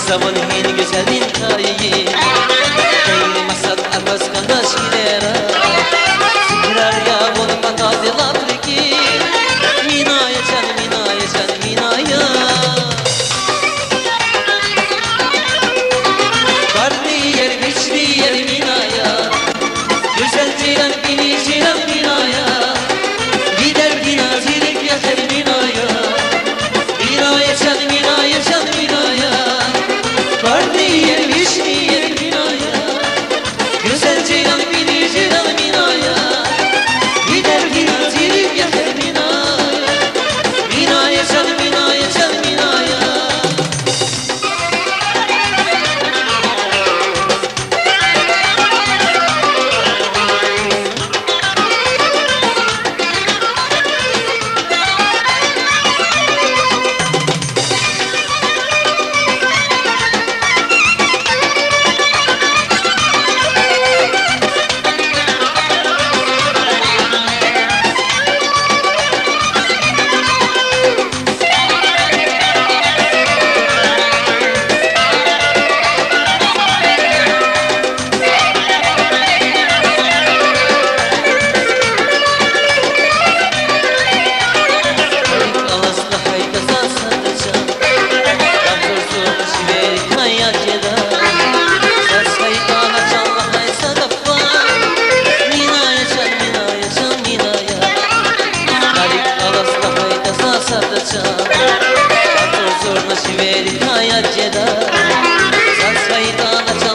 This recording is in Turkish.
Zaman hin güzelin tayi Gayri masad arvaz kanda şilera Sikrar ya bol patadi labriki Minaya can, minaya can, minaya Kardi yer, güçlü yer minaya Güzel cilan, bini cilan minaya Gider ginazilik yakar minaya Minaya can, minaya can, minaya Kardi yer, güçlü yer minaya Güzel cilan, bini cilan minaya Gider ginazilik yakar minaya Minaya can, minaya can, minaya Sarda